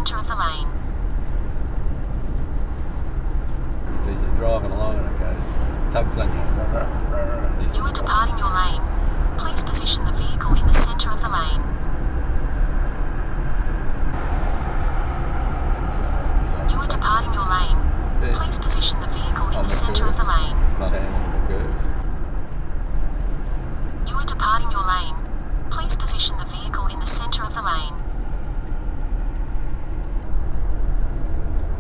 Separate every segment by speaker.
Speaker 1: center of the lane.
Speaker 2: He sees you driving along and it goes, tugs on you.
Speaker 1: You are departing your lane. Please position the vehicle in the center of the lane. You are departing your lane. Please position the vehicle in the center of the lane.
Speaker 2: It's not handling the curves.
Speaker 1: You are departing your lane. Please position the vehicle in the center of the lane.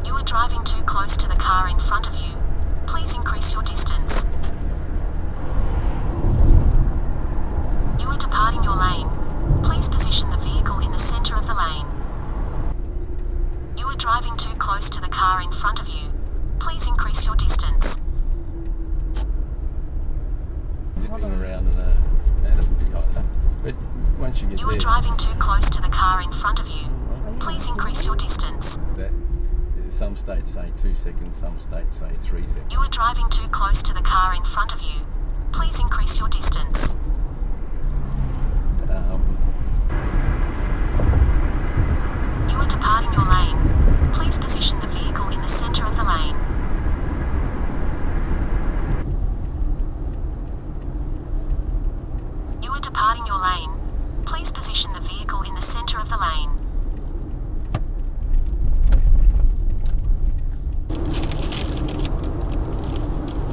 Speaker 1: You are driving too close to the car in front of you. Please increase your distance. You are departing your lane. Please position the vehicle in the center of the lane. You are driving too close to the car in front of you. Please increase your distance.
Speaker 2: Zipping around and it would be hot. But once you get
Speaker 1: You
Speaker 2: there...
Speaker 1: are driving too close to the car in front of you. Please increase your distance.
Speaker 2: Some states say 2 seconds, some states say 3 seconds.
Speaker 1: You are driving too close to the car in front of you. Please increase your distance. You are departing your lane. Please position the vehicle in the center of the lane. You are departing your lane. Please position the vehicle in the center of the lane.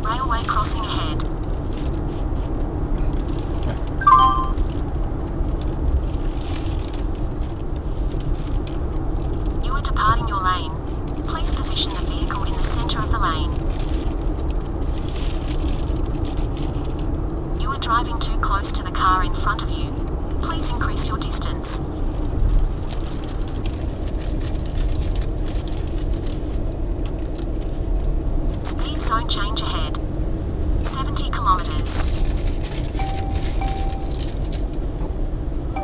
Speaker 1: Railway crossing ahead. You are departing your lane. Please position the vehicle in the center of the lane. You are driving too close to the car in front of you. Please increase your distance. Speed zone change ahead. 70 kilometers.
Speaker 2: I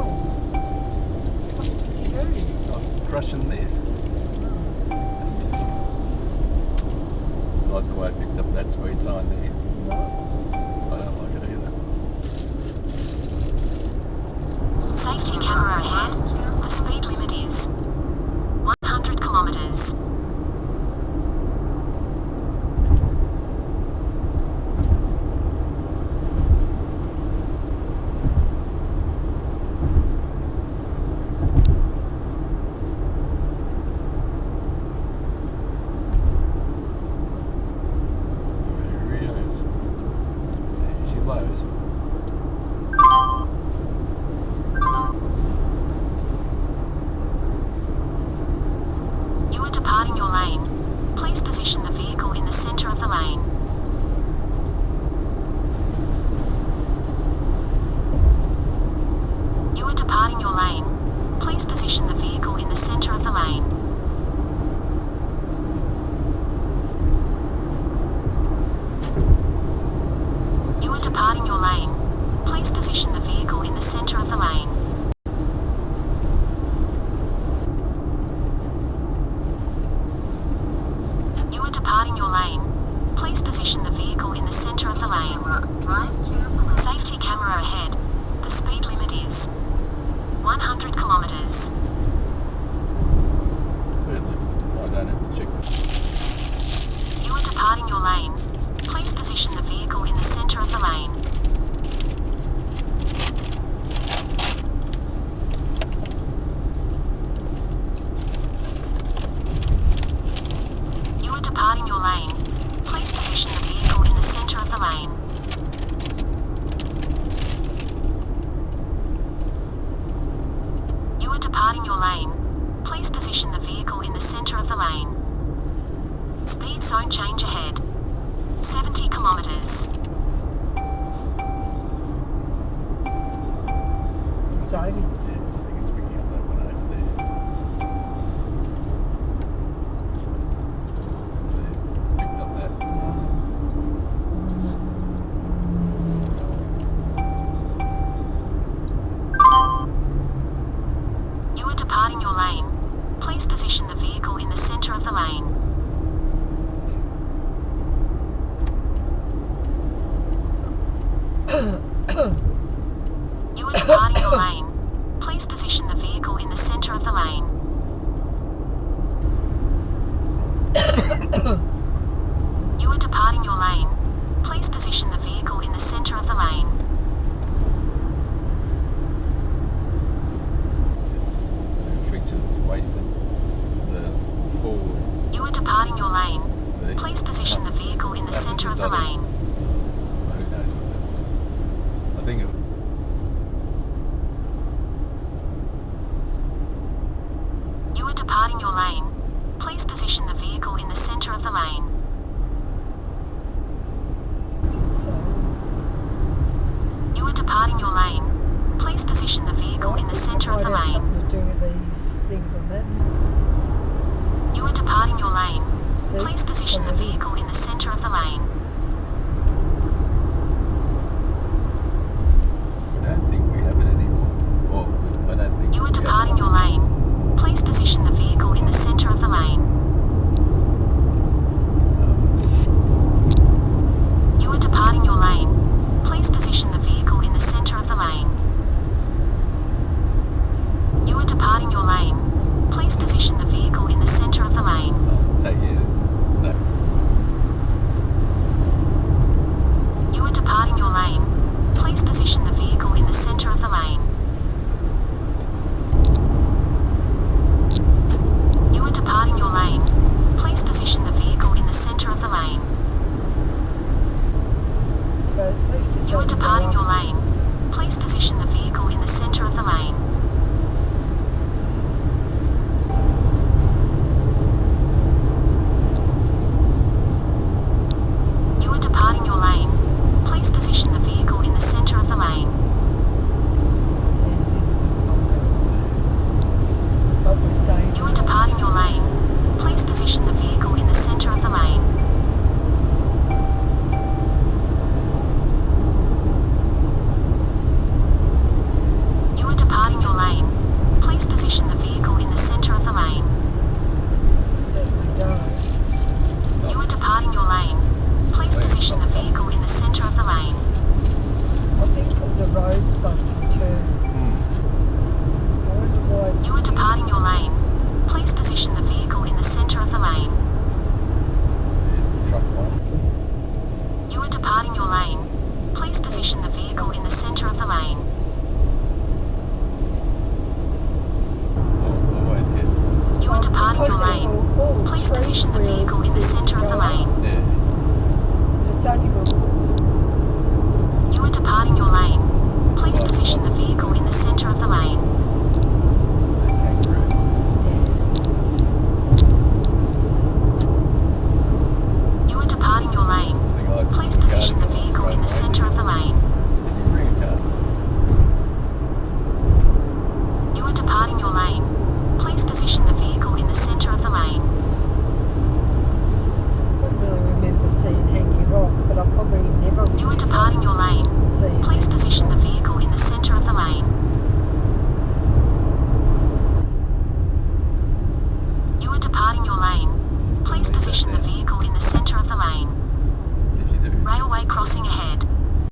Speaker 2: was crushing this. I like the way I picked up that speed sign there. I don't like it either.
Speaker 1: Safety camera ahead. The speed limit is 100 kilometers. You are departing your lane. Please position the vehicle in the center of the lane. You are departing your lane. Please position the vehicle in the center of the lane. You are departing your lane. Please position the vehicle in the center of the lane. You are departing your lane. Please position the vehicle in the center of the lane. Safety camera ahead. The speed limit is 100 kilometers.
Speaker 2: So at least I don't have to check that.
Speaker 1: You are departing your lane. Please position the vehicle in the center of the lane. You are departing your lane. Please position the vehicle in the center of the lane. You are departing your lane. Please position the vehicle in the center of the lane. Speed zone change ahead. 70 kilometers.
Speaker 2: It's 80. Yeah, I think it's picking up that one over there. So it's picked up that.
Speaker 1: You are departing your lane. Please position the vehicle in the center of the lane. You are departing your lane. Please position the vehicle in the center of the lane. are departing your lane. Please position the vehicle in the centre of the
Speaker 3: Might have
Speaker 1: lane.
Speaker 3: something to do with these things on that.
Speaker 1: You are departing your lane.
Speaker 3: See?
Speaker 1: Please position the vehicle in the centre of the lane.
Speaker 2: I don't think we have it anymore. Or I don't think
Speaker 1: You are
Speaker 2: we have
Speaker 1: departing
Speaker 2: it.
Speaker 1: your lane. Please position the vehicle in the centre of the lane. You are departing your lane. Please position the vehicle in the centre of the lane. You are departing your lane. Please position the vehicle in the centre of the lane.
Speaker 2: I'll take you. No.
Speaker 1: You are departing your lane. Please position the vehicle in the centre of the lane. You are departing your lane. Please position the vehicle in the centre of the lane.
Speaker 3: But at least it
Speaker 1: You are
Speaker 3: doesn't go
Speaker 1: departing
Speaker 3: up.
Speaker 1: your lane. Please position the vehicle in the centre of the lane.